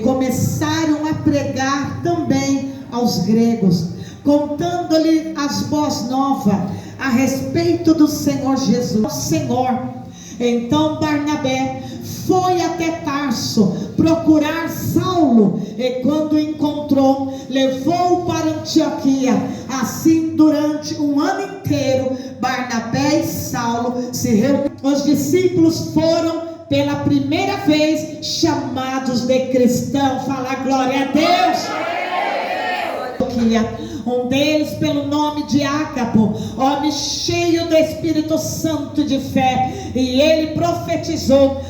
Começaram a pregar também aos gregos, contando-lhe as boas novas a respeito do Senhor Jesus. Senhor. Então Barnabé foi até Tarso procurar Saulo, e quando o encontrou, levou-o para Antioquia. Assim, durante um ano inteiro, Barnabé e Saulo se reuniram. Os discípulos foram pela primeira vez chamados de cristão. Fala glória a Deus. Um deles pelo nome de Ágapo, homem cheio do Espírito Santo de fé, e ele profetizou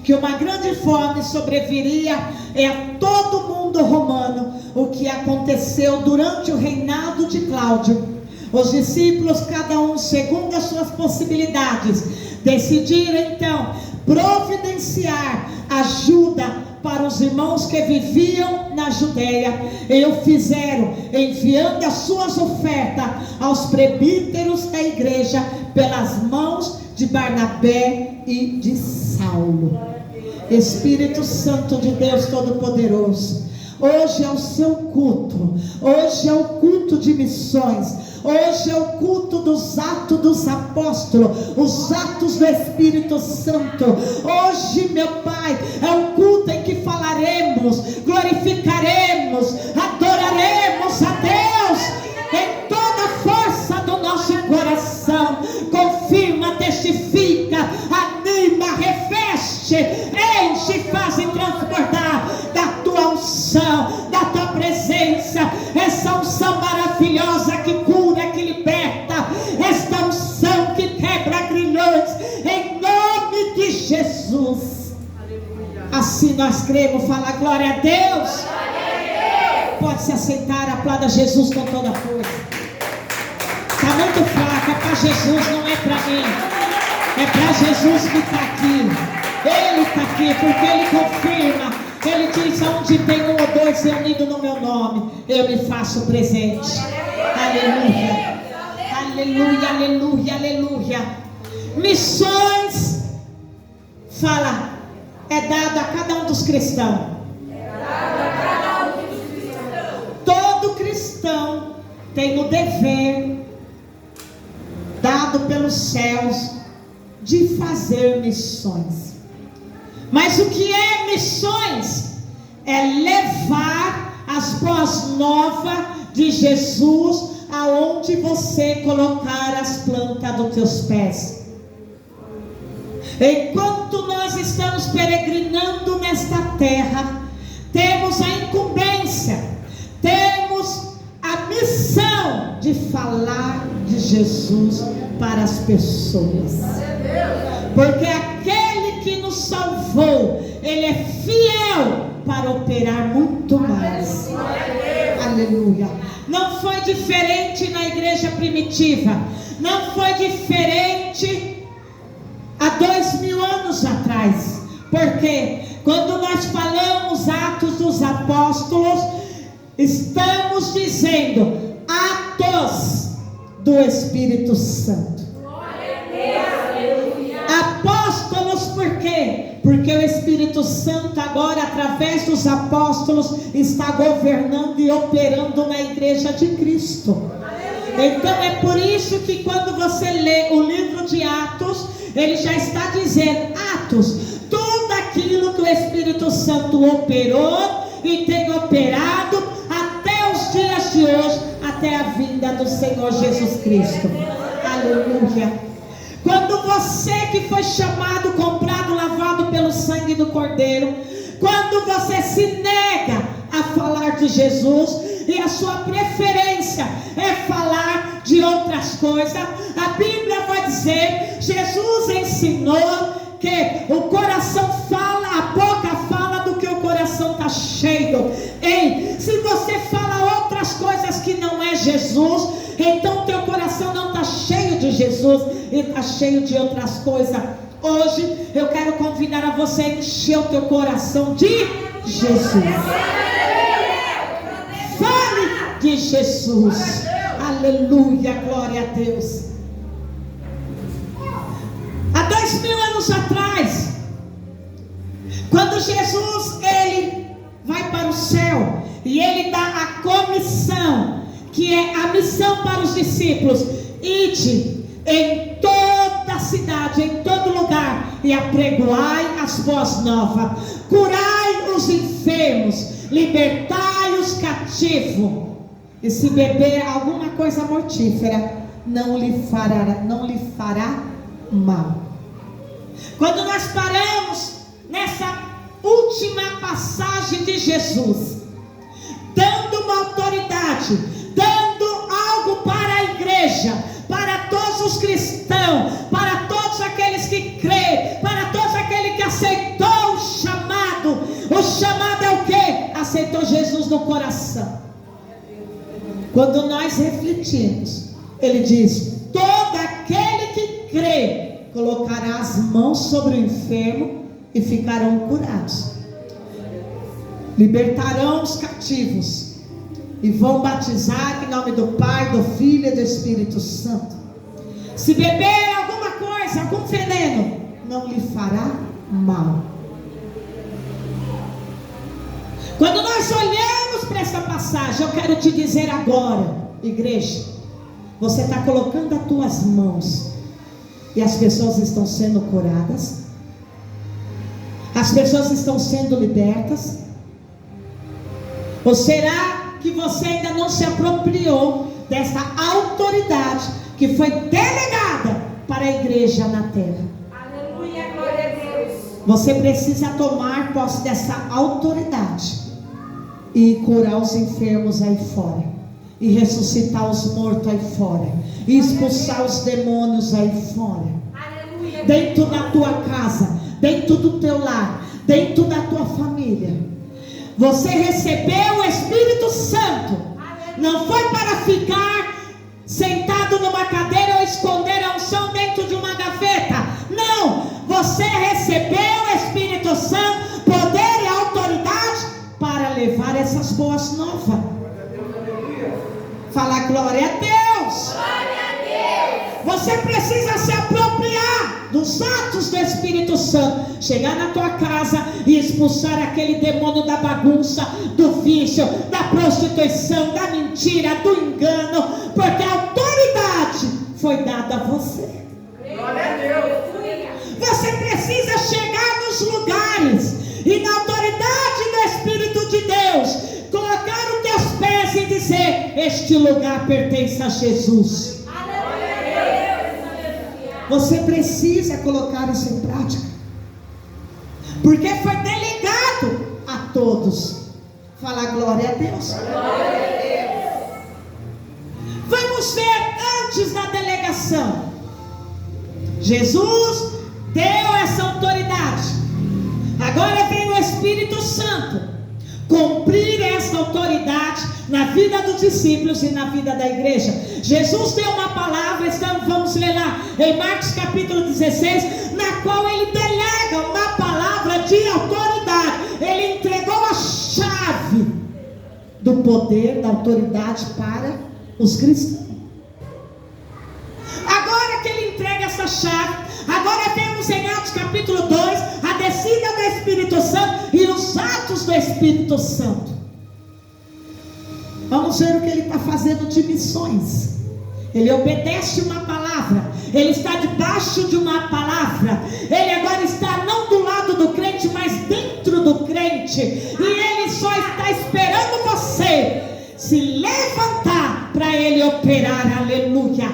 que uma grande fome sobreviria a todo o mundo romano, o que aconteceu durante o reinado de Cláudio. Os discípulos, cada um segundo as suas possibilidades, decidiram então providenciar ajuda para os irmãos que viviam na Judeia, e o fizeram enviando as suas ofertas aos presbíteros da igreja pelas mãos de Barnabé e de Saulo. Espírito Santo de Deus Todo-Poderoso, hoje é o seu culto, hoje é o culto de missões, hoje é o culto dos atos dos apóstolos, os atos do Espírito Santo. Hoje, meu Pai, é o culto em que falaremos, glorificaremos, adoraremos a Deus em toda a força do nosso coração. Confirma, testifica, anima, reveste, enche, faz e transbordar da tua unção, da tua presença, essa unção maravilhosa que cura, que liberta, esta unção que quebra grilhões, em nome de Jesus. Assim nós cremos. Fala glória a Deus. Pode se aceitar, aplauda Jesus com toda a força. Está muito fraca, é para Jesus, não é para mim, é para Jesus que está aqui. Ele está aqui porque Ele confirma. Ele diz: onde tem um ou dois reunidos no meu nome, eu me faço presente. Aleluia, aleluia, aleluia, aleluia. Missões, fala, é dado a cada um dos cristãos. Todo cristão tem o dever dado pelos céus de fazer missões. Mas o que é missões? É levar as boas novas de Jesus aonde você colocar as plantas dos teus pés. Enquanto nós estamos peregrinando nesta terra, temos a incumbência, temos a missão de falar de Jesus para as pessoas. Porque aquele que nos salvou, Ele é fiel para operar muito mais. Aleluia. Não foi diferente na igreja primitiva, não foi diferente há 2000 anos atrás. Porque quando nós falamos Atos dos Apóstolos, estamos dizendo atos do Espírito Santo. Apóstolos, por quê? Porque o Espírito Santo agora, através dos apóstolos, está governando e operando na igreja de Cristo. Então é por isso que quando você lê o livro de Atos, ele já está dizendo: Atos, tudo aquilo que o Espírito Santo operou e tem operado até os dias de hoje, até a vinda do Senhor Jesus Cristo. Aleluia. Quando você que foi chamado, comprado, lavado pelo sangue do Cordeiro, quando você se nega a falar de Jesus e a sua preferência é falar de outras coisas, a Bíblia vai dizer, Jesus ensinou que o coração fala, a boca fala do que o coração está cheio. Ei, se você fala outras coisas que não é Jesus, então teu coração não está cheio de Jesus e está cheio de outras coisas. Hoje eu quero convidar a você a encher o teu coração de Jesus. Fale de Jesus. Aleluia, glória a Deus. Há 2000 anos atrás, Quando Jesus, ele vai para o céu e ele dá a comissão, que é a missão para os discípulos: ide em toda a cidade, em todo lugar, e apregoai as boas novas, curai os enfermos, libertai os cativos, e se beber alguma coisa mortífera, não lhe fará mal. Quando nós paramos nessa última passagem de Jesus, dando uma autoridade, dando algo para a igreja, para todos os cristãos, para todos aqueles que creem, para todos aqueles que aceitou o chamado. O chamado é o quê? Aceitou Jesus no coração. Quando nós refletimos, ele diz: todo aquele que crê colocará as mãos sobre o enfermo e ficarão curados, libertarão os cativos e vão batizar em nome do Pai, do Filho e do Espírito Santo. Se beber alguma coisa, algum veneno, não lhe fará mal. Quando nós olhamos para essa passagem, eu quero te dizer agora, igreja, você está colocando as tuas mãos e as pessoas estão sendo curadas, as pessoas estão sendo libertas? Ou será que você ainda não se apropriou dessa autoridade que foi delegada para a igreja na terra? Aleluia, glória a Deus. Você precisa tomar posse dessa autoridade e curar os enfermos aí fora, e ressuscitar os mortos aí fora, e expulsar os demônios aí fora. Aleluia. Dentro da tua casa, dentro do teu lar, dentro da tua família. Você recebeu o Espírito Santo. Não foi para ficar sentado numa cadeira ou esconder a unção dentro de uma gaveta. Não, você recebeu o Espírito Santo, poder e autoridade para levar essas boas novas. Fala glória a Deus. Glória a Deus. Você precisa se apropriar dos atos do Espírito Santo. Chegar na tua casa e expulsar aquele demônio da bagunça, do vício, da prostituição, da mentira, do engano, porque a autoridade foi dada a você. Glória a Deus. Você precisa chegar nos lugares e na autoridade do Espírito de Deus, colocar os teus pés e dizer: este lugar pertence a Jesus. Você precisa colocar isso em prática, porque foi delegado a todos. Fala glória a Deus. Glória a Deus. Vamos ver antes da delegação. Jesus deu essa autoridade. Agora vem o Espírito Santo cumprir essa autoridade na vida dos discípulos e na vida da igreja. Jesus deu uma palavra, então vamos ler lá em Marcos capítulo 16, na qual ele delega uma palavra de autoridade. Ele entregou a chave do poder, da autoridade para os cristãos. Agora que ele entrega essa chave, agora vemos em Atos capítulo 2 a descida do Espírito Santo e os atos do Espírito Santo. Vamos ver o que ele está fazendo de missões. Ele obedece uma palavra, ele está debaixo de uma palavra, ele agora está não do lado do crente, mas dentro do crente, e ele só está esperando você se levantar para ele operar. Aleluia.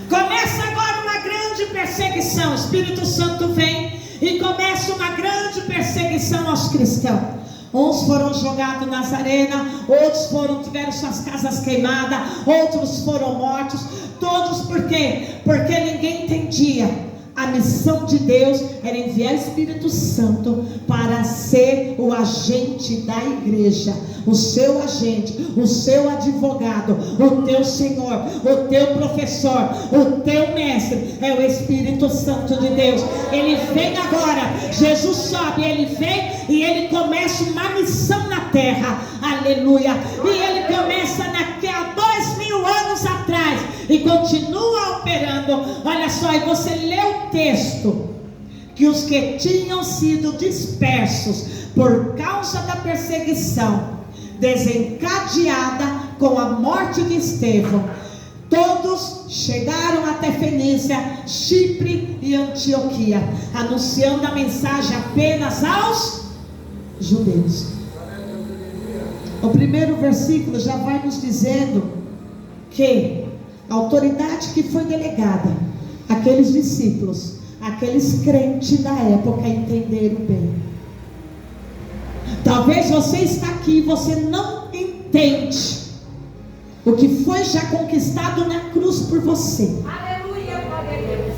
Começa agora uma grande perseguição. O Espírito Santo vem e começa uma grande perseguição aos cristãos. Uns foram jogados nas arenas, outros tiveram suas casas queimadas, outros foram mortos. Todos por quê? Porque ninguém entendia. A missão de Deus era enviar o Espírito Santo para ser o agente da igreja, o seu agente, o seu advogado, o teu Senhor, o teu professor, o teu mestre é o Espírito Santo de Deus. Ele vem agora, Jesus sobe, ele vem e ele começa uma missão na terra. Aleluia. E ele começa há 2000 anos atrás e continua operando. Olha só, e você lê o texto que os que tinham sido dispersos por causa da perseguição desencadeada com a morte de Estevão, todos chegaram até Fenícia, Chipre e Antioquia, anunciando a mensagem apenas aos judeus. O primeiro versículo já vai nos dizendo que a autoridade que foi delegada, aqueles discípulos, aqueles crentes da época entenderam bem. Talvez você está aqui e você não entende o que foi já conquistado na cruz por você. Aleluia, glória a Deus.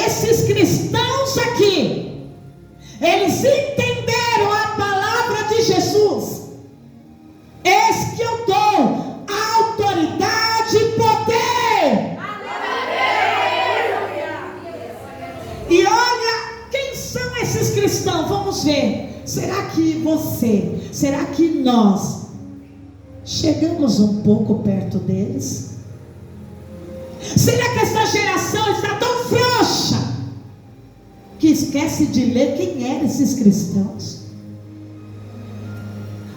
Esses cristãos aqui, eles entenderam a palavra de Jesus. Eis que eu dou autoridade e poder. E olha, quem são esses cristãos? Vamos ver. Será que será que nós chegamos um pouco perto deles? Será que essa geração está tão frouxa que esquece de ler quem eram esses cristãos?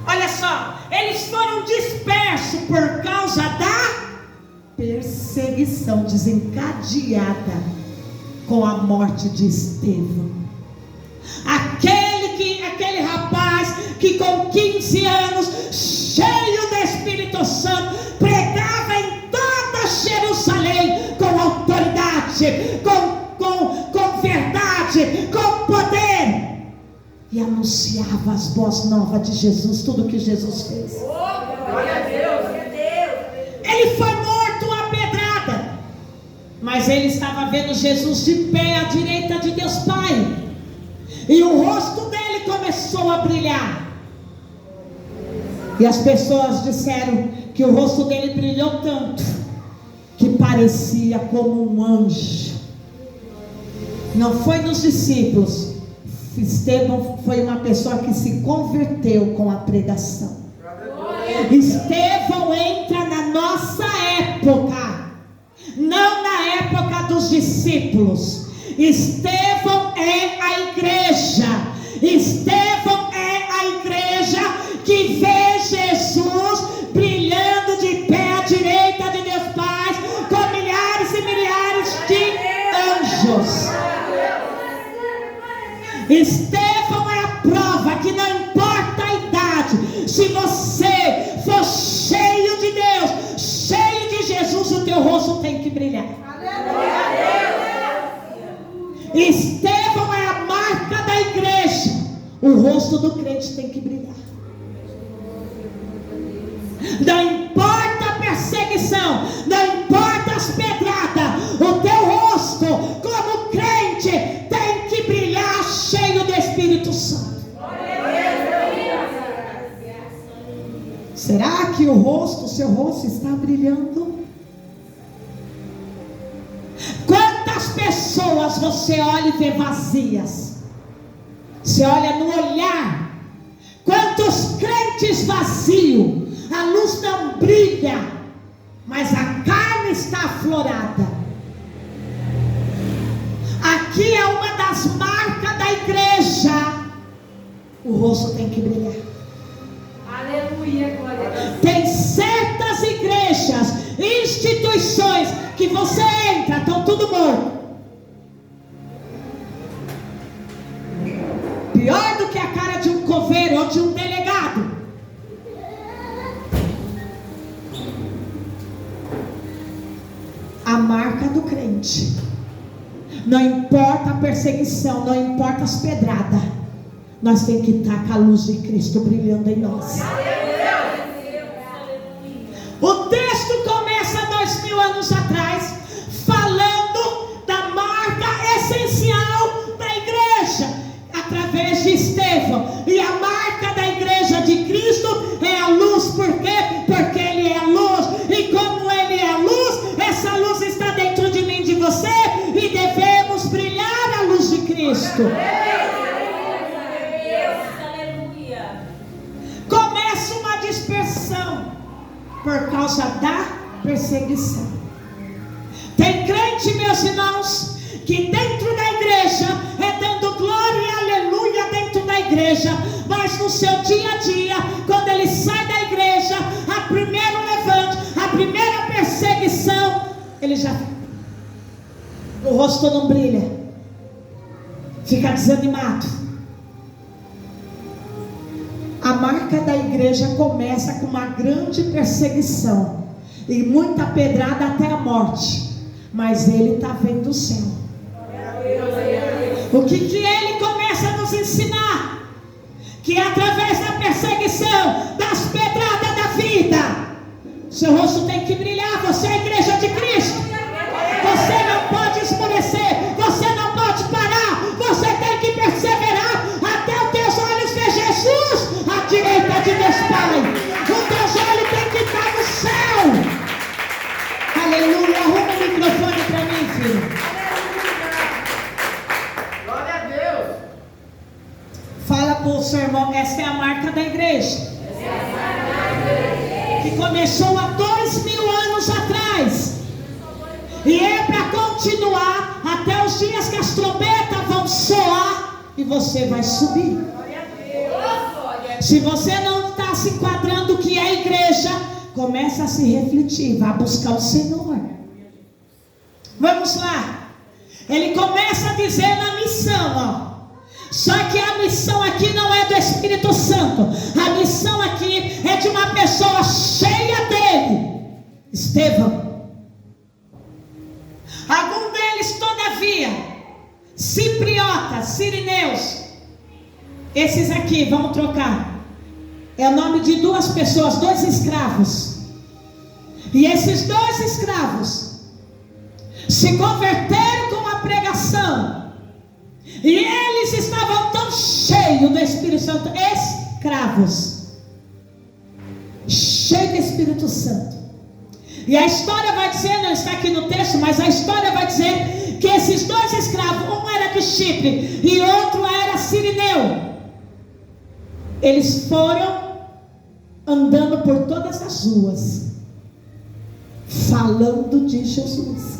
Olha só, eles foram dispersos por causa da perseguição desencadeada com a morte de Estevão. Aquele rapaz que com 15 anos, cheio do Espírito Santo, pregava em toda Jerusalém com autoridade, com verdade, com poder, e anunciava as boas novas de Jesus, tudo que Jesus fez. Glória a Deus. Ele foi morto a pedrada, mas ele estava vendo Jesus de pé à direita de Deus Pai, e o rosto dele começou a brilhar. E as pessoas disseram que o rosto dele brilhou tanto que parecia como um anjo. Não foi nos discípulos. Estevão foi uma pessoa que se converteu com a pregação. Estevão entra na nossa época, não na época dos discípulos. Estevão é a igreja. Estevão é a igreja que vê Jesus brilhando de pé à direita de Deus Pai, com milhares e milhares de anjos. Estevão é a prova que não importa a idade, se você for cheio de Deus, cheio de Jesus, o teu rosto tem que brilhar. Estevão é a marca da igreja. O rosto do crente tem que brilhar. Não importa a perseguição, não importa as pedradas, o teu rosto como crente tem que brilhar cheio do Espírito Santo. Será que o seu rosto está brilhando? Quantas pessoas você olha e vê vazias? Você olha no olhar. Quantos crentes vazios? A luz não brilha, mas a carne está aflorada. Aqui é uma das marcas da igreja. O rosto tem que brilhar. Aleluia, glória a Deus. Tem certas igrejas, instituições que você entra, estão tudo morto. Pior do que a cara de um coveiro ou de um delegado. A marca do crente. Não importa a perseguição, não importa as pedradas, nós temos que estar com a luz de Cristo brilhando em nós. O texto começa 2000 anos atrás, falando da marca essencial da igreja, através de Estevão. E a marca da igreja de Cristo é a luz. Por quê? Porque Ele é a luz. E como Ele é a luz, essa luz está dentro de mim, de você, e devemos brilhar a luz de Cristo. Começa uma dispersão por causa da perseguição. Tem crente, meus irmãos, que dentro da igreja igreja, mas no seu dia a dia, quando ele sai da igreja, a primeiro levante, a primeira perseguição, ele já, o rosto não brilha, fica desanimado. A marca da igreja começa com uma grande perseguição e muita pedrada até a morte, mas ele está vendo o céu. O que ele começa a nos ensinar? Que através da perseguição, das pedradas da vida, seu rosto tem que brilhar. Você é a igreja de Cristo. Você não pode esmorecer, você não pode parar, você tem que perseverar até os teus olhos ver Jesus à direita de Deus Pai. Os teus olhos tem que estar no céu. Aleluia. Arruma o microfone para mim, filho. Glória a Deus. Fala para o seu irmão, essa é a marca da igreja. Que começou há 2000 anos atrás. E é para continuar até os dias que as trombetas vão soar e você vai subir. Se você não está se enquadrando que é a igreja, começa a se refletir, vai buscar o Senhor. Vamos lá. Ele começa a dizer na missão, ó. Só que a missão aqui não é do Espírito Santo. A missão aqui é de uma pessoa cheia dele, Estevão. Algum deles, todavia, cipriotas, sirineus, esses aqui, vamos trocar, é o nome de duas pessoas, 2 escravos. E esses 2 escravos se converteram com a pregação, e eles estavam tão cheios do Espírito Santo, escravos, cheios do Espírito Santo. E a história vai dizer, não está aqui no texto, mas a história vai dizer que esses 2 escravos, um era de Chipre e outro era sirineu, eles foram andando por todas as ruas, falando de Jesus.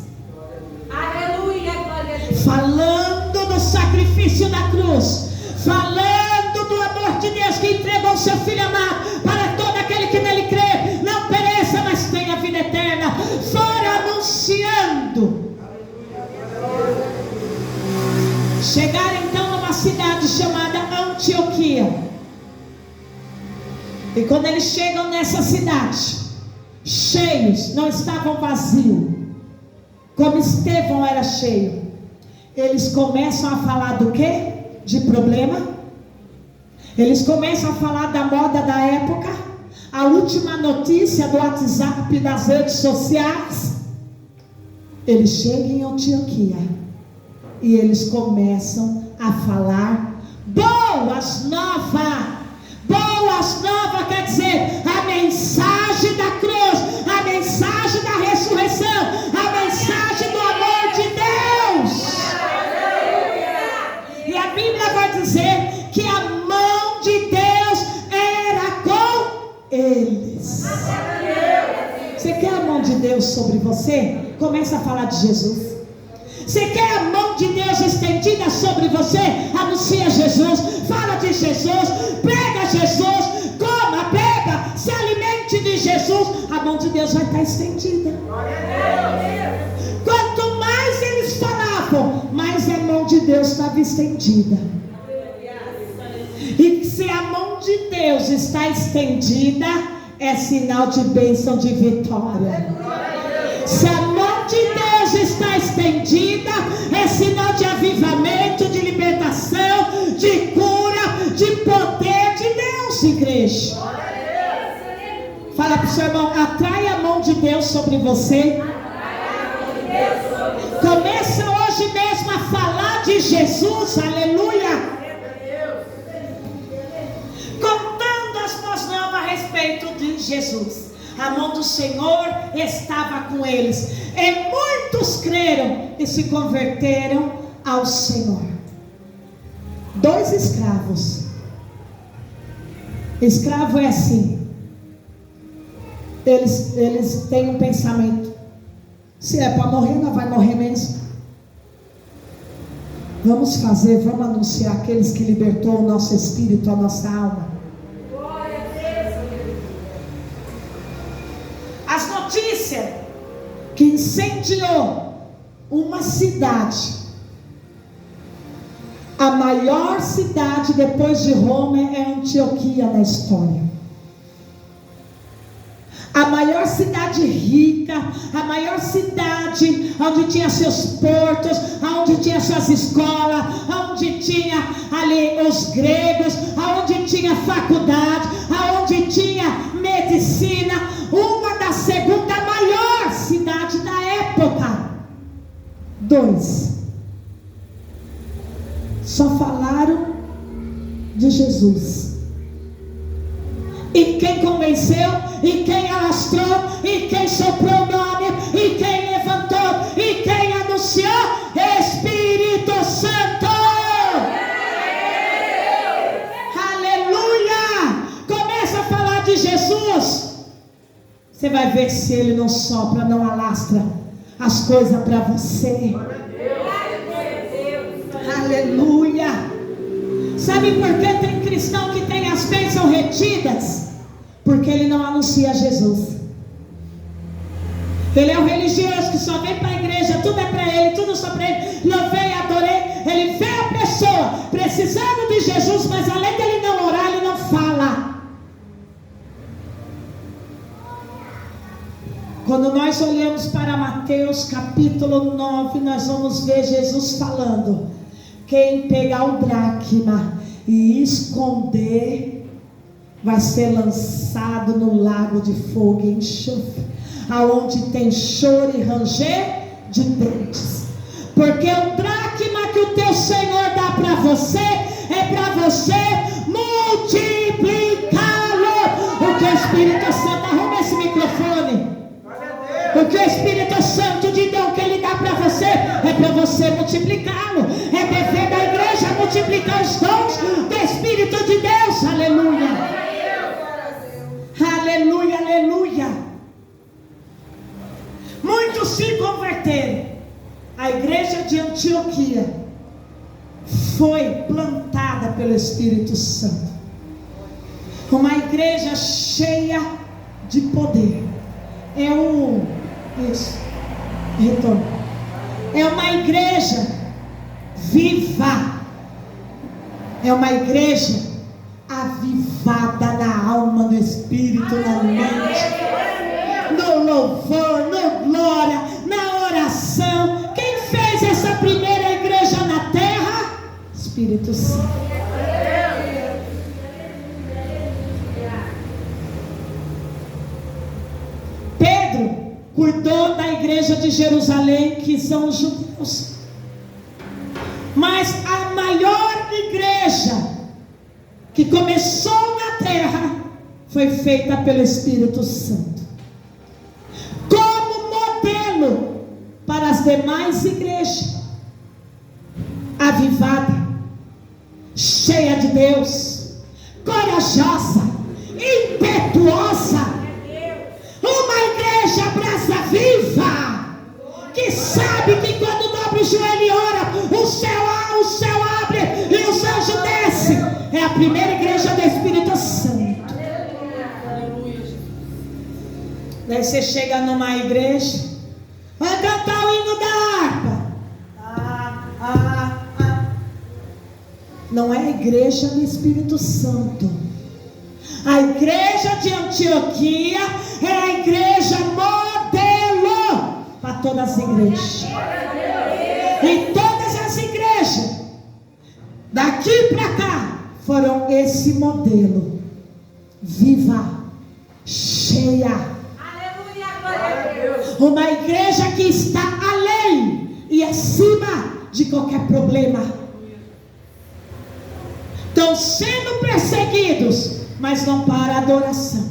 Aleluia, glória a Deus. Falando do sacrifício da cruz, falando do amor de Deus que entregou seu Filho amado para todo aquele que nele crê, não pereça, mas tenha vida eterna. Foram anunciando. Chegaram então a uma cidade chamada Antioquia. E quando eles chegam nessa cidade, cheios, não estavam vazios, como Estevão era cheio, eles começam a falar do quê? De problema. Eles começam a falar da moda da época, a última notícia do WhatsApp, das redes sociais. Eles chegam em Antioquia e eles começam a falar boas novas. Boas novas quer dizer a mensagem da cruz, a mensagem da ressurreição, a mensagem do amor de Deus. E a Bíblia vai dizer que a mão de Deus era com eles. Você quer a mão de Deus sobre você? Começa a falar de Jesus. Você quer a mão de Deus estendida sobre você? Anuncia Jesus, fala de Jesus, prega Jesus, coma, beba, se alimente de Jesus. A mão de Deus vai estar estendida. Quanto mais eles falavam, mais a mão de Deus estava estendida. E se a mão de Deus está estendida, é sinal de bênção, de vitória. Se a mão de Deus está estendida, é sinal de avivamento, de libertação, de cura, de poder de Deus, igreja. Fala para o seu irmão, atrai a mão de Deus sobre você. Começa hoje mesmo a falar de Jesus, aleluia. Contando as boas novas a respeito de Jesus. A mão do Senhor estava com eles. E muitos creram e se converteram ao Senhor. 2 escravos. Escravo é assim. Eles têm um pensamento. Se é para morrer, não vai morrer mesmo. Vamos anunciar aqueles que libertou o nosso espírito, a nossa alma. As notícias que incendiou uma cidade, a maior cidade depois de Roma é Antioquia na história. A maior cidade rica, a maior cidade onde tinha seus portos, onde tinha suas escolas, onde tinha ali os gregos, onde tinha faculdade, onde tinha medicina, uma da segunda maior cidade da época. 2. Só falaram de Jesus. E quem convenceu, e quem alastrou, e quem soprou o nome, e quem levantou, e quem anunciou? Espírito Santo! Aleluia! Começa a falar de Jesus. Você vai ver se ele não sopra, não alastra as coisas para você. Aleluia! Sabe por que tem cristão que tem as bênçãos retidas? Porque ele não anuncia Jesus. Ele é um religioso que só vem para a igreja, tudo é para ele, tudo só para ele. Louvei, adorei. Ele vê a pessoa precisando de Jesus, mas além dele não orar, ele não fala. Quando nós olhamos para Mateus capítulo 9, nós vamos ver Jesus falando: quem pegar o dracma e esconder, vai ser lançado no lago de fogo e enxofre, aonde tem choro e ranger de dentes. Porque o dracma que o teu Senhor dá para você, é para você multiplicá-lo. O que o Espírito Santo, arruma esse microfone. O que o Espírito Santo de Deus que ele dá para você, é para você multiplicá-lo. É dever da igreja multiplicar os dons do Espírito de Deus. Aleluia. Aleluia, aleluia. Muitos se converteram. A igreja de Antioquia foi plantada pelo Espírito Santo. Uma igreja cheia de poder. Retorno. É uma igreja viva. É uma igreja avivada na alma, no espírito, na mente, no louvor, no glória, na oração. Quem fez essa primeira igreja na terra? Espírito Santo. Pedro cuidou da igreja de Jerusalém, que são os judeus. Mas a maior igreja que começou na terra foi feita pelo Espírito Santo, como modelo para as demais igrejas, avivada, cheia de Deus, corajosa, impetuosa, uma igreja brasa viva, que sabe que quando dobra o joelho e ora, o céu abre e os anjos descem. É a primeira igreja do Espírito Santo. Daí você chega numa igreja, vai cantar o hino da harpa. Não é a igreja do Espírito Santo. A igreja de Antioquia é a igreja modelo para todas as igrejas. E todas as igrejas daqui para cá foram esse modelo, viva, cheia. Aleluia, glória a Deus. Uma igreja que está além e acima de qualquer problema. Estão sendo perseguidos, mas não para a adoração.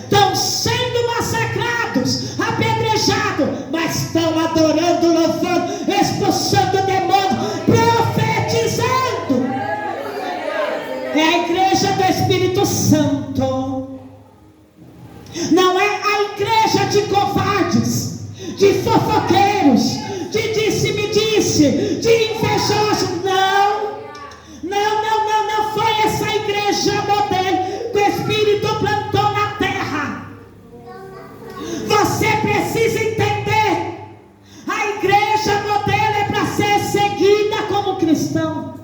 Estão sendo massacrados, apedrejados, mas estão adorando, louvando, expulsando demônios, profetizando. É a igreja do Espírito Santo. Não é a igreja de covardes, de fofoqueiros, de disse-me-disse, de invejosos. cristão.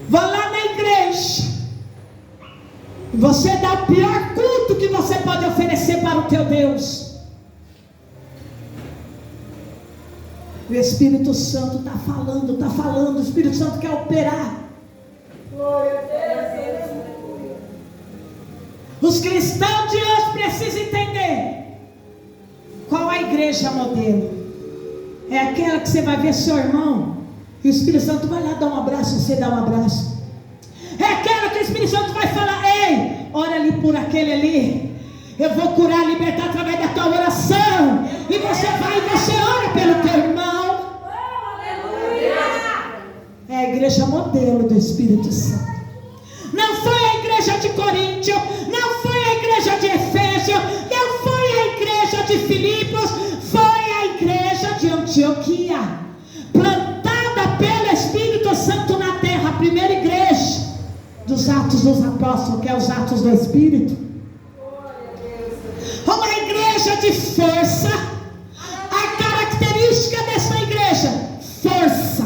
Vá lá na igreja. Você dá o pior culto que você pode oferecer para o teu Deus. O Espírito Santo está falando, o Espírito Santo quer operar. Glória a Deus. Os cristãos de hoje precisam entender qual a igreja modelo. É aquela que você vai ver seu irmão e o Espírito Santo vai lá dar um abraço, você dá um abraço. É aquela que o Espírito Santo vai falar: ei, ora ali por aquele ali, eu vou curar, libertar através da tua oração. E você vai e você ora pelo teu irmão. É a igreja modelo do Espírito Santo. Não foi a igreja de Coríntio, não foi a igreja de Efésio, não foi a igreja de Filipos, foi a igreja de Antioquia, plantada pelo Espírito Santo na terra, a primeira igreja dos Atos dos Apóstolos, que é os Atos do Espírito. Uma igreja de força. A característica dessa igreja: força,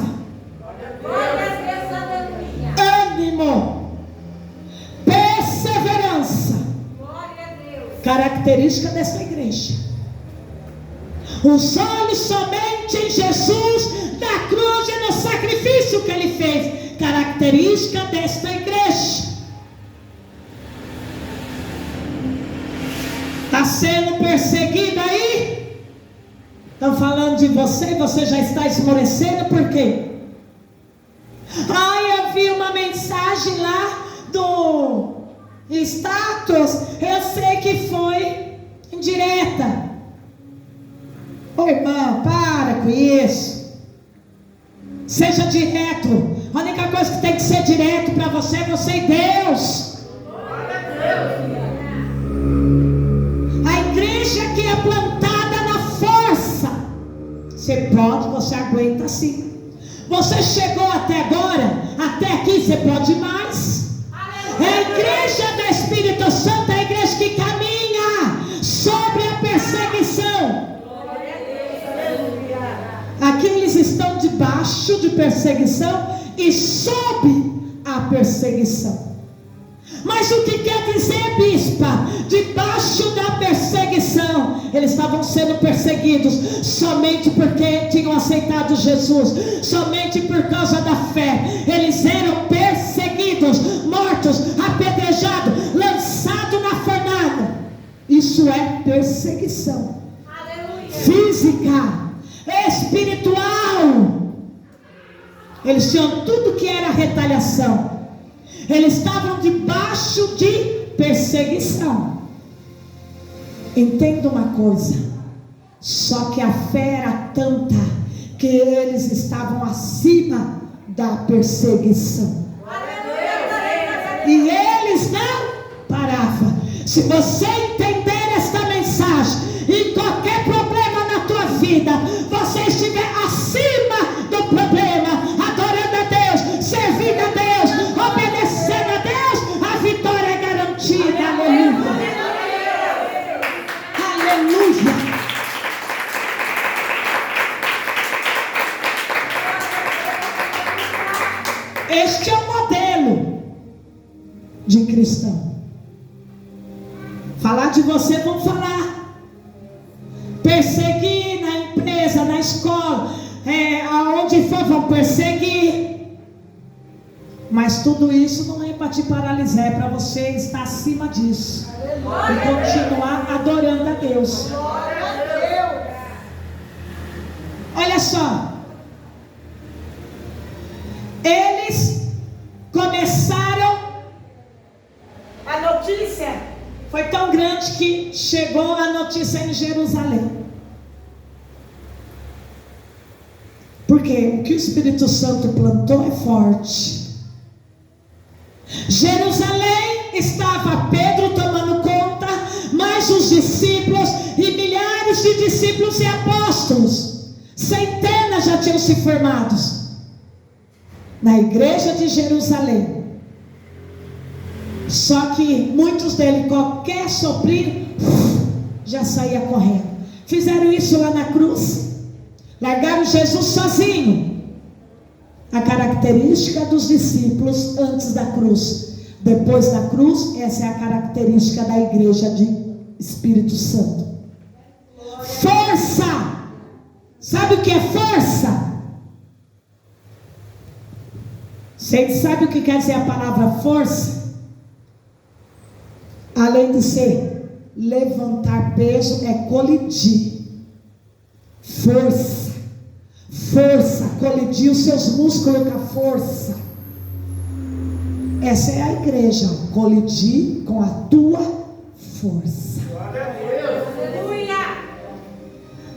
ânimo, perseverança. Característica dessa igreja: os olhos somente em Jesus, na cruz e no sacrifício que ele fez. Característica desta igreja. Está sendo perseguido aí? Estão falando de você e você já está esmorecendo, por quê? Eu vi uma mensagem lá do status, eu sei que foi indireta. Ô irmão, para com isso. Seja direto. A única coisa que tem que ser direto para você é você e Deus. A igreja que é plantada na força, você pode, você aguenta sim. Você chegou até agora, até aqui você pode mais. É a igreja do Espírito Santo, é a igreja que caminha sobre a perseguição. Aqui eles estão debaixo de perseguição e sob a perseguição. Mas o que quer dizer, bispa? Debaixo da perseguição. Eles estavam sendo perseguidos somente porque tinham aceitado Jesus, somente por causa da fé. Eles eram perseguidos, mortos, apedrejados, lançados na fornalha. Isso é perseguição. Aleluia. Física, espiritual. Eles tinham tudo que era retaliação. Eles estavam debaixo de perseguição. Entenda uma coisa: só que a fé era tanta que eles estavam acima da perseguição. E eles não paravam. Se você entender esta mensagem, e qualquer problema na tua vida, você estiver acima do problema, adorando a Deus, servindo a Deus, obedecendo a Deus, a vitória é garantida. Aleluia. Aleluia. Este é o modelo de cristão. Falar de você, vão falar. Perseguir na empresa, na escola, aonde for, vão perseguir. Mas tudo isso não é para te paralisar, é para você estar acima disso e continuar adorando a Deus. Olha só, eles começaram, a notícia foi tão grande que chegou a notícia em Jerusalém. Porque o que o Espírito Santo plantou é forte. Jerusalém estava Pedro tomando conta, mais os discípulos e milhares de discípulos e apóstolos. Centenas já tinham se formado na igreja de Jerusalém. Só que muitos deles, qualquer sopro, já saía correndo. Fizeram isso lá na cruz. Largaram Jesus sozinho. A característica dos discípulos antes da cruz. Depois da cruz, essa é a característica da igreja de Espírito Santo. Força! Sabe o que é força? Você sabe o que quer dizer a palavra força? Além de ser levantar peso, é colidir. Força. Força, colidir os seus músculos com a força. Essa é a igreja, colidir com a tua força.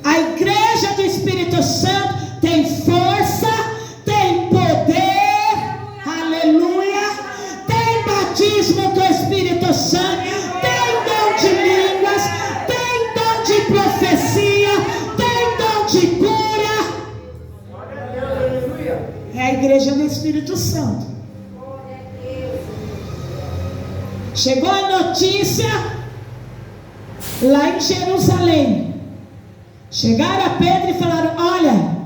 A igreja do Espírito Santo tem força, tem poder, aleluia, tem batismo do Espírito Santo, tem dom de línguas, tem dom de profecia, tem dom de cura. É a igreja do Espírito Santo. Chegou a notícia lá em Jerusalém. Chegaram a Pedro e falaram: olha,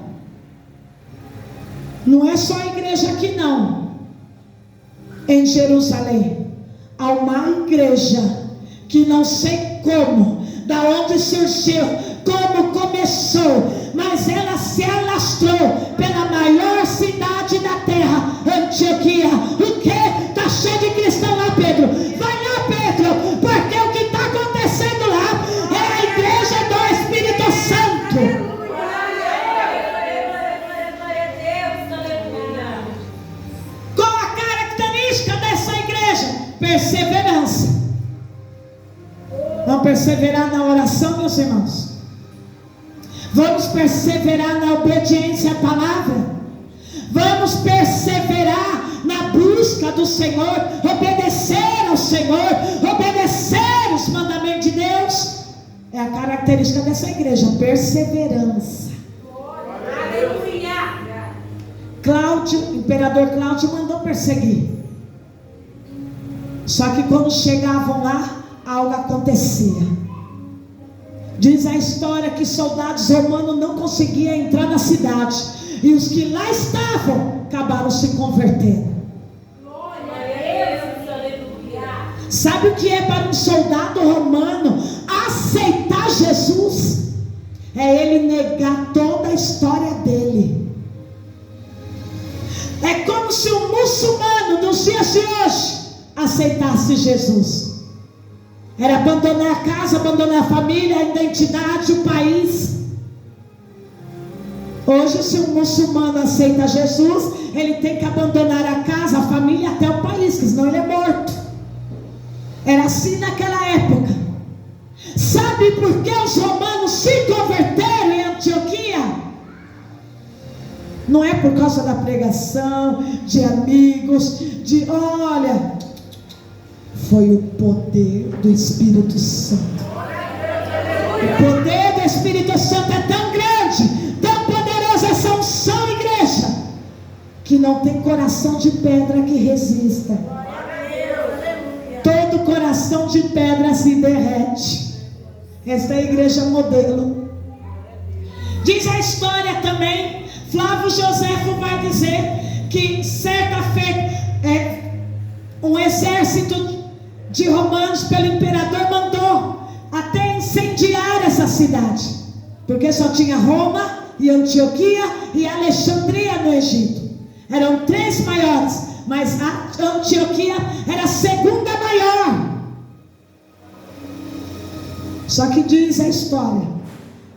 não é só a igreja aqui não. Em Jerusalém há uma igreja que não sei como, da onde surgiu, como começou, mas ela se alastrou pela maior cidade da terra, Antioquia. O que? Está cheio de cristão lá, Pedro. Vai lá, Pedro, porque o que está acontecendo lá é a igreja do Espírito Santo. Qual a característica dessa igreja? Perseverança. Vamos perseverar na oração, meus irmãos. Vamos perseverar na obediência à palavra. Vamos perseverar na busca do Senhor, obedecer ao Senhor, obedecer os mandamentos de Deus. É a característica dessa igreja, perseverança. Cláudio, imperador Cláudio mandou perseguir. Só que quando chegavam lá, algo acontecia. Diz a história que soldados romanos não conseguiam entrar na cidade, e os que lá estavam acabaram se convertendo. Sabe o que é para um soldado romano aceitar Jesus? É ele negar toda a história dele. É como se um muçulmano nos dias de hoje aceitasse Jesus. Era abandonar a casa, abandonar a família, a identidade, o país. Hoje, se um muçulmano aceita Jesus, ele tem que abandonar a casa, a família, até o país, que senão ele é morto. Era assim naquela época. Sabe por que os romanos se converteram em Antioquia? Não é por causa da pregação, de amigos, olha, foi o poder do Espírito Santo. O poder do Espírito Santo é tão grande, tão poderosa essa unção, igreja, que não tem coração de pedra que resista. Todo coração de pedra se derrete. Esta é a igreja modelo. Diz a história também, Flávio Joséfo vai dizer que certa feita um exército de romanos pelo imperador mandou até incendiar essa cidade, porque só tinha Roma e Antioquia e Alexandria no Egito. Eram 3 maiores, mas a Antioquia era a segunda maior. Só que diz a história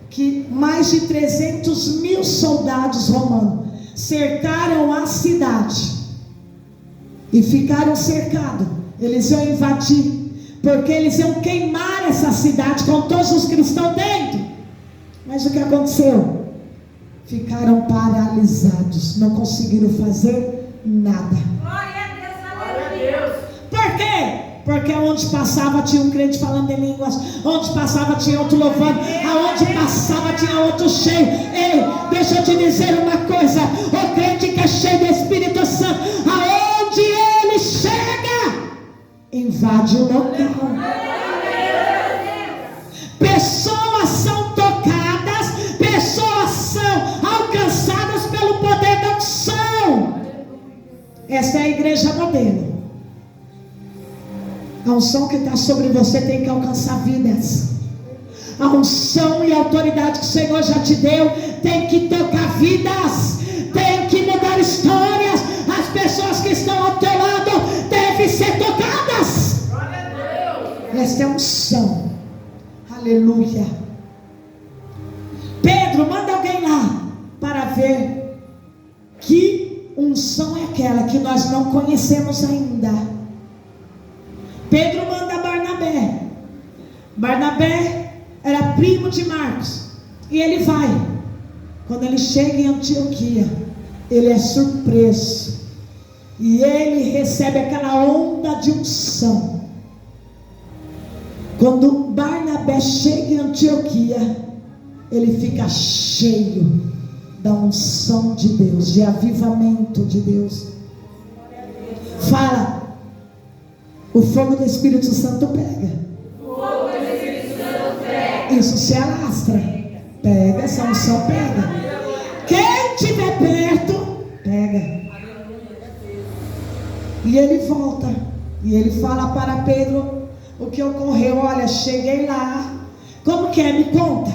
que mais de 300.000 soldados romanos cercaram a cidade e ficaram cercados. Eles iam invadir, porque eles iam queimar essa cidade com todos os cristãos dentro. Mas o que aconteceu? Ficaram paralisados, não conseguiram fazer nada. Glória a Deus. Por quê? Porque onde passava tinha um crente falando em línguas, onde passava tinha outro louvando, aonde passava tinha outro cheio. Ei, deixa eu te dizer uma coisa: o crente que é cheio do Espírito Santo, aonde ele chega, invade o local. Pessoas são tocadas, pessoas são Essa é a igreja modelo. A unção que está sobre você tem que alcançar vidas. A unção e a autoridade que o Senhor já te deu tem que tocar vidas, tem que mudar histórias. As pessoas que estão ao teu lado devem ser tocadas. Esta é a unção. Aleluia. Pedro, manda alguém lá para ver que unção é aquela que nós não conhecemos ainda. Pedro manda Barnabé. Barnabé era primo de Marcos. E ele vai. Quando ele chega em Antioquia, ele é surpreso. E ele recebe aquela onda de unção. Quando Barnabé chega em Antioquia, ele fica cheio da unção de Deus, de avivamento de Deus. Fala. O fogo do Espírito Santo pega. O fogo do Espírito Santo pega. Isso se alastra. Pega, essa unção pega. Quem estiver perto, pega. E ele volta. E ele fala para Pedro o que ocorreu. Olha, cheguei lá. Como que é? Me conta.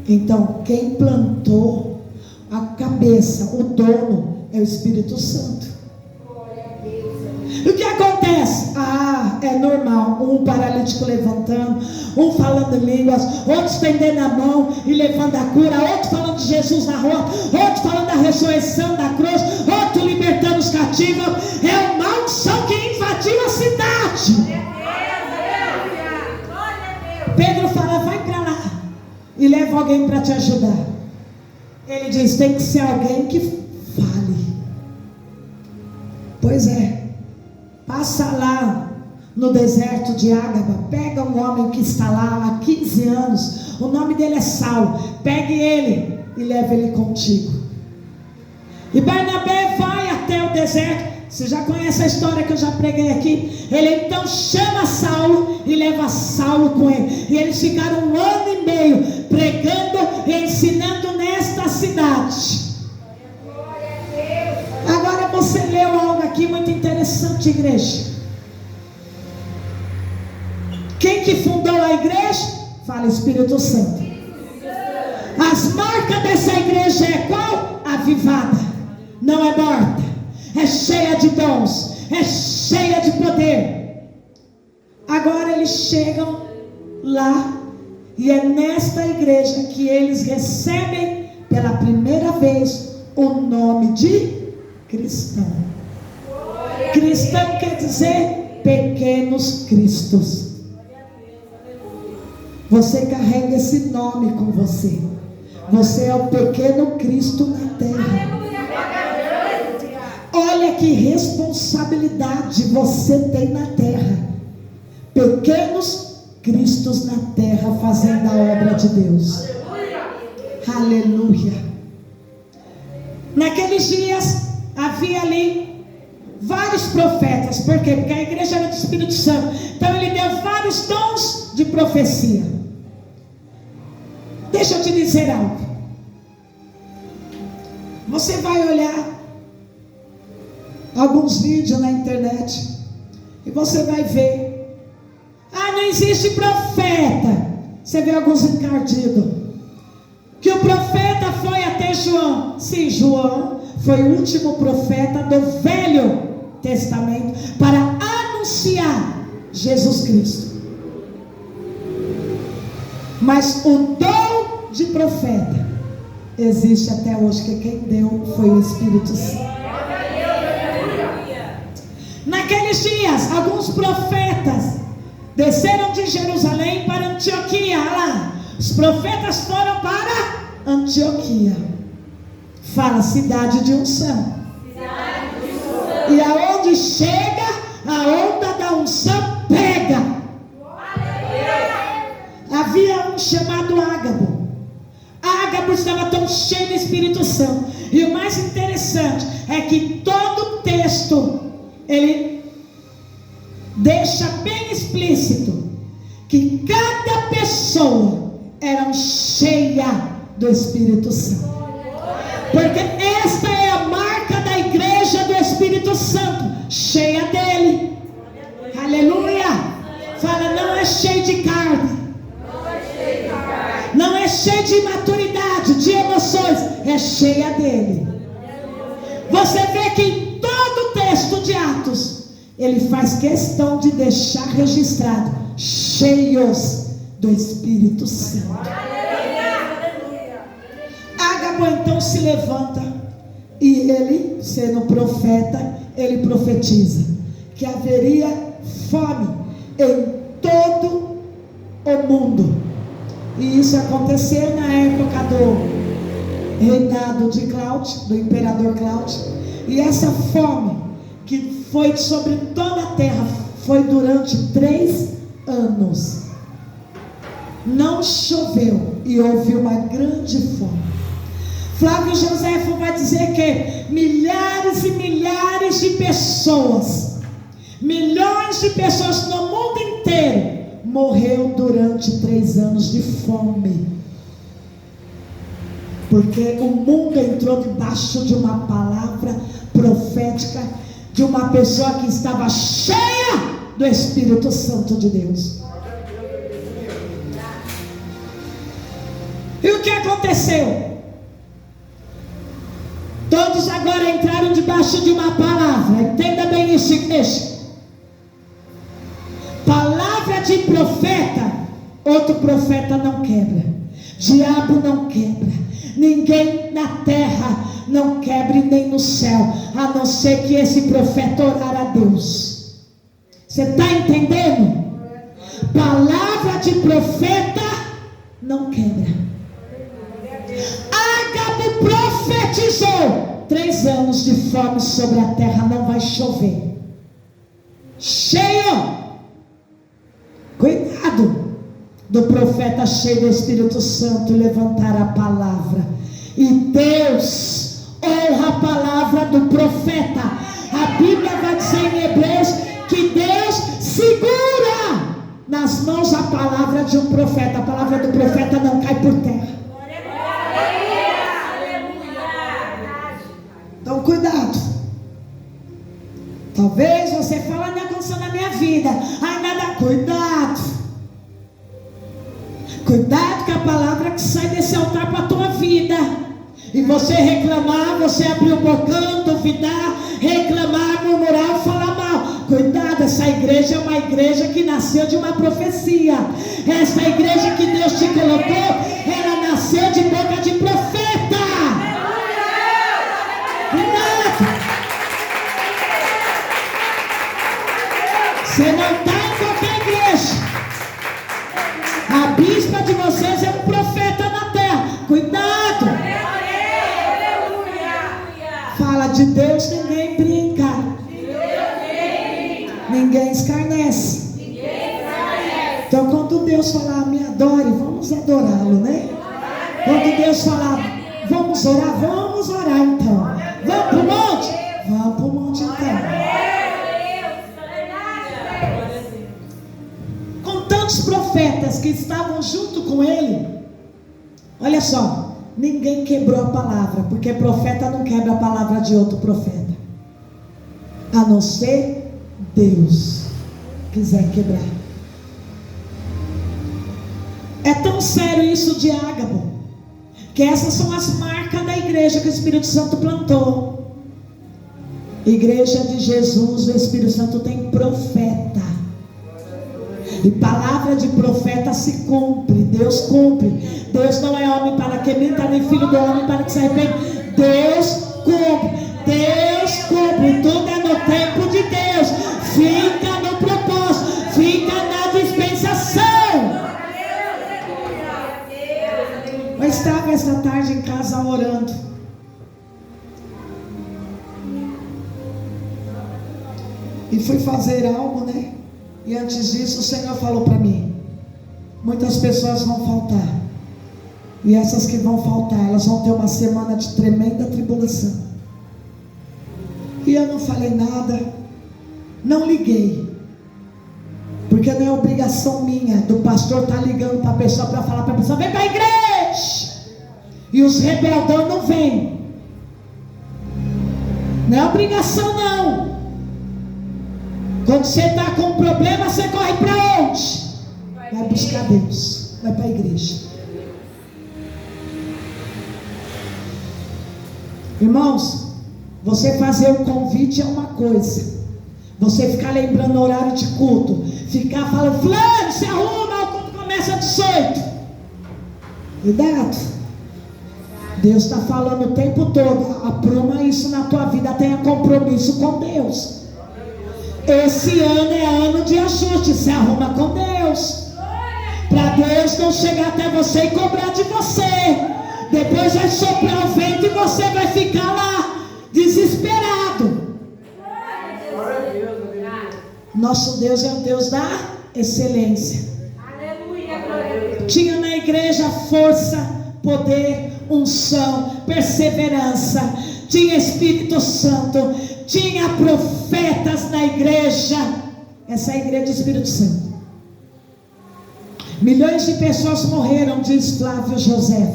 Então, quem plantou a cabeça, o dono, é o Espírito Santo. O que acontece? É normal. Um paralítico levantando, um falando em línguas, outro estendendo a mão e levando a cura, outro falando de Jesus na rua, outro falando da ressurreição da cruz, outro libertando os cativos. É uma unção que invadiu a cidade. Pedro fala, vai para lá e leva alguém para te ajudar. Ele diz, tem que ser alguém que fale. Pois é. Passa lá no deserto de Ágaba, pega um homem que está lá há 15 anos, o nome dele é Saulo, pegue ele e leve ele contigo. E Barnabé vai até o deserto. Você já conhece a história que eu já preguei aqui. Ele então chama Saulo e leva Saulo com ele, e eles ficaram 1 ano e meio pregando e ensinando nesta cidade. Agora você leu algo aqui muito interessante, igreja. Quem que fundou a igreja? Fala Espírito Santo. As marcas dessa igreja é qual? Avivada. Não é morta. É cheia de dons. É cheia de poder. Agora eles chegam lá. E é nesta igreja que eles recebem pela primeira vez o nome de cristão. Cristão quer dizer pequenos cristos. Você carrega esse nome com você. Você é o pequeno Cristo na terra. Olha que responsabilidade você tem na terra. Pequenos cristos na terra fazendo a obra de Deus. Aleluia. Naqueles dias havia ali vários profetas. Por quê? Porque a igreja era do Espírito Santo. Então ele deu vários dons de profecia. Deixa eu te dizer algo. Você vai olhar alguns vídeos na internet e você vai ver, não existe profeta. Você vê alguns encardidos que o profeta foi até João. Sim, João foi o último profeta do Velho Testamento para anunciar Jesus Cristo. Mas o dom de profeta existe até hoje, que quem deu foi o Espírito Santo. Naqueles dias, alguns profetas desceram de Jerusalém para Antioquia. Lá, os profetas foram para Antioquia. Fala, cidade de unção. E aonde chega, a onda da unção pega. Havia um chamado Ágabo. Ágabo estava tão cheio do Espírito Santo. E o mais interessante é que todo o texto ele deixa bem explícito que cada pessoa era cheia do Espírito Santo. Porque esta é a marca da igreja do Espírito cheio de carne, não é cheio de imaturidade, de emoções, é cheia dele. Você vê que em todo o texto de Atos, ele faz questão de deixar registrado: cheios do Espírito Santo. Ágabo então se levanta e ele, sendo profeta, ele profetiza que haveria fome em todo o mundo. E isso aconteceu na época do reinado de Cláudio, do imperador Cláudio. E essa fome que foi sobre toda a terra foi durante 3 anos. Não choveu e houve uma grande fome. Flávio Joséfo vai dizer que milhares e milhares de pessoas, milhões de pessoas no mundo inteiro morreu durante 3 anos de fome, porque o mundo entrou debaixo de uma palavra profética de uma pessoa que estava cheia do Espírito Santo de Deus. E o que aconteceu? Todos agora entraram debaixo de uma palavra. Entenda bem isso, igreja. Palavra de profeta, outro profeta não quebra. Diabo não quebra. Ninguém na terra não quebre, nem no céu, a não ser que esse profeta orar a Deus. Você está entendendo? Palavra de profeta não quebra. Ágabo profetizou: 3 anos de fome sobre a terra, não vai chover. Cheio. Cuidado do profeta cheio do Espírito Santo levantar a palavra. E Deus honra a palavra do profeta. A Bíblia vai dizer em Hebreus que Deus segura nas mãos a palavra de um profeta. A palavra do profeta não cai por terra. Então cuidado. Talvez você fale: não aconteceu na minha vida, ai nada. Cuidado. Cuidado com a palavra que sai desse altar para a tua vida. E você reclamar, você abrir o bocão, duvidar, reclamar, murmurar, falar mal. Cuidado, essa igreja é uma igreja que nasceu de uma profecia. Essa igreja que Deus te colocou, ela nasceu de boca de profeta. Cuidado. Você não está em qualquer igreja. A bispa de vocês é um profeta na terra. Cuidado. Fala de Deus, ninguém brinca. Ninguém escarnece. Então quando Deus falar: me adore, vamos adorá-lo, né? Quando Deus falar: vamos orar então. Vamos para o monte? Vamos para o monte então. Os profetas que estavam junto com ele, olha só, ninguém quebrou a palavra, porque profeta não quebra a palavra de outro profeta, a não ser Deus quiser quebrar. É tão sério isso de Ágabo, que essas são as marcas da igreja que o Espírito Santo plantou. Igreja de Jesus, o Espírito Santo tem profeta. E palavra de profeta se cumpre. Deus cumpre. Deus não é homem para que minta, nem filho do homem para que se arrependa. Deus cumpre. Deus cumpre. Tudo é no tempo de Deus. Fica no propósito. Fica na dispensação. Eu estava esta tarde em casa orando. E fui fazer algo, né? E antes disso o Senhor falou para mim: muitas pessoas vão faltar. E essas que vão faltar, elas vão ter uma semana de tremenda tribulação. E eu não falei nada, não liguei, porque não é obrigação minha do pastor estar ligando para a pessoa para falar para a pessoa: vem para a igreja. E os rebeldão não vêm. Não é obrigação não. Quando você está com um problema, você corre para onde? Vai buscar Deus. Vai para a igreja. Irmãos, você fazer o convite é uma coisa. Você ficar lembrando o horário de culto. Ficar falando, fulano, se arruma, o culto começa às 18. Cuidado. Deus está falando o tempo todo. Apruma isso na tua vida. Tenha compromisso com Deus. Esse ano é ano de ajuste. Se arruma com Deus. Para Deus não chegar até você e cobrar de você. Depois vai soprar o vento e você vai ficar lá desesperado. Nosso Deus é o Deus da excelência. Tinha na igreja força, poder, unção, perseverança. Tinha Espírito Santo. Tinha profetas na igreja. Essa é a igreja do Espírito Santo. Milhões de pessoas morreram, diz Flávio José.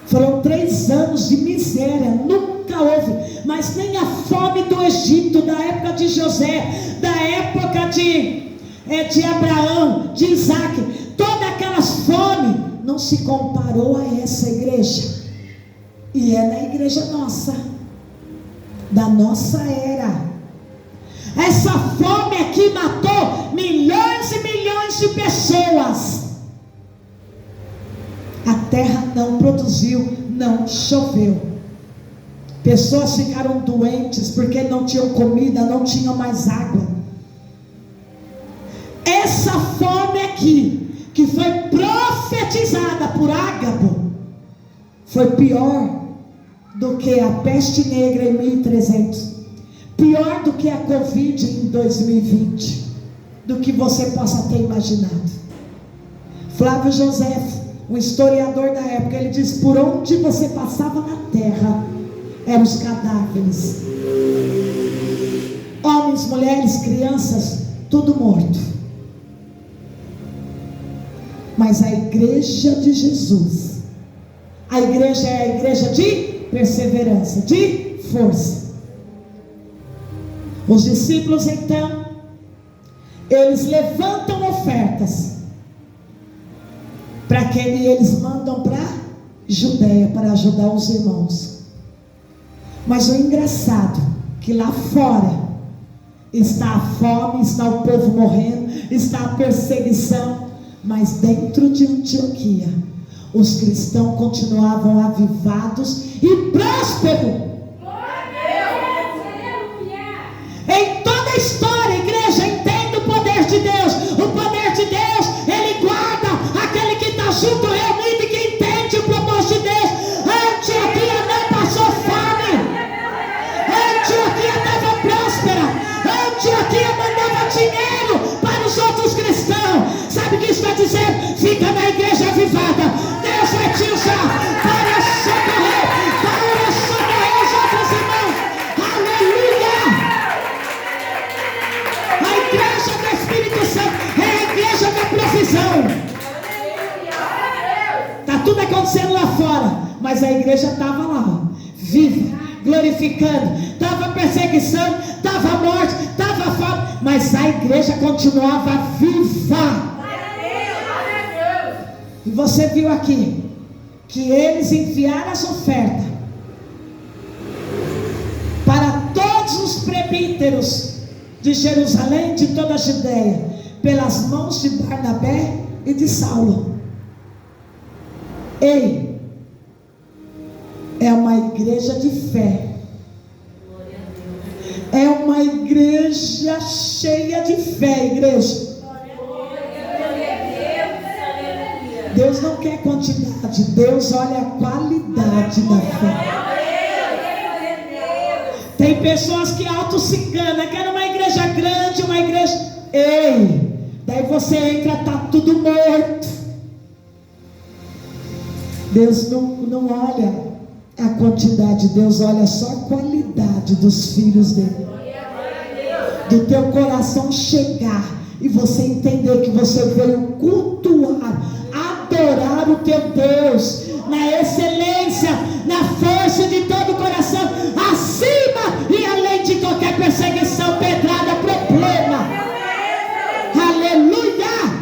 Foram 3 anos de miséria, nunca houve, mas nem a fome do Egito, da época de José, da época de Abraão, de Isaac, todas aquelas fomes, não se comparou a essa igreja. E é na igreja nossa, da nossa era. Essa fome aqui matou milhões e milhões de pessoas. A terra não produziu, não choveu. Pessoas ficaram doentes porque não tinham comida, não tinham mais água. Essa fome aqui, que foi profetizada por Ágabo, foi pior do que a peste negra em 1300. Pior do que a Covid em 2020. Do que você possa ter imaginado. Flávio José, um historiador da época, ele diz: por onde você passava na terra, eram os cadáveres. Homens, mulheres, crianças, tudo morto. Mas a igreja de Jesus, a igreja é a igreja de perseverança, de força. Os discípulos então, eles levantam ofertas. Para quem eles mandam para Judeia, para ajudar os irmãos. Mas o engraçado, que lá fora está a fome, está o povo morrendo, está a perseguição, mas dentro de Antioquia, os cristãos continuavam avivados e prósperos. Em toda a história, igreja, entenda o poder de Deus. O poder de Deus, ele guarda aquele que está junto, reunido e que entende o propósito de Deus. A Antioquia não passou fome. A Antioquia estava próspera. A Antioquia mandava dinheiro para os outros cristãos. Sabe o que isso está dizendo? Fica na igreja avivada. Deus vai te usar para socorrer os outros irmãos. Aleluia! A igreja do Espírito Santo é a igreja da provisão. Está tudo acontecendo lá fora, mas a igreja estava lá, viva, glorificando. Estava perseguição, estava morte, estava fome, mas a igreja continuava viva. E você viu aqui que eles enviaram as ofertas para todos os presbíteros de Jerusalém, de toda a Judeia, pelas mãos de Barnabé e de Saulo. Ei, é uma igreja de fé, é uma igreja cheia de fé, igreja. Deus não quer quantidade, Deus olha a qualidade da fé. Tem pessoas que auto-se-enganam, querem uma igreja grande, uma igreja... Ei, daí você entra, está tudo morto. Deus não olha a quantidade, Deus olha só a qualidade dos filhos dele. Do teu coração chegar e você entender que você veio cultuar, adorar o teu Deus, na excelência, na força de todo o coração, acima e além de qualquer perseguição, pedrada, problema. Aleluia!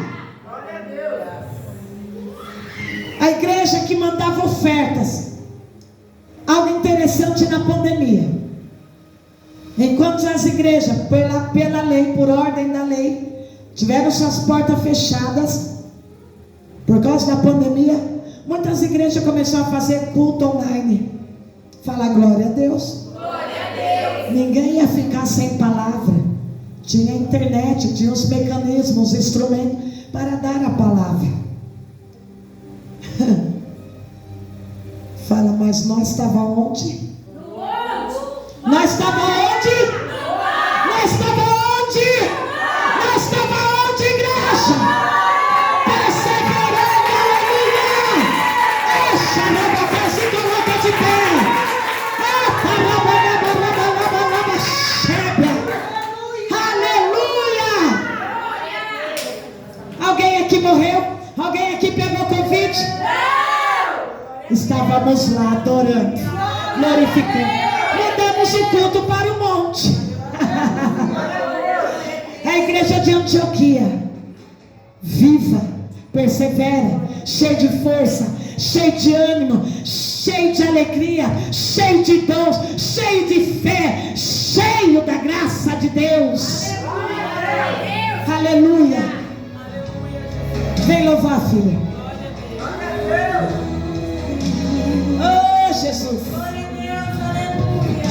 interessante na pandemia. Enquanto as igrejas, pela lei, por ordem da lei, tiveram suas portas fechadas, por causa da pandemia, muitas igrejas começaram a fazer culto online. Fala glória a Deus. Glória a Deus. Ninguém ia ficar sem palavra. Tinha internet, tinha os mecanismos, os instrumentos para dar a palavra. Fala, mas nós estávamos onde? No alto. Nós estávamos onde? Nós estávamos onde? Nós estávamos onde, igreja? Perseverando, aleluia! Deixa a boca, se coloca de pé. Aleluia! Alguém aqui morreu? Alguém aqui pegou Covid? Estávamos lá adorando, glorificando. Mudamos o culto para o monte. A igreja de Antioquia, viva, persevera, cheia de força, cheia de ânimo, cheio de alegria, cheio de dons, cheio de fé, cheio da graça de Deus. Aleluia. Vem louvar, filha. Oh, Jesus. Glória a Deus, aleluia.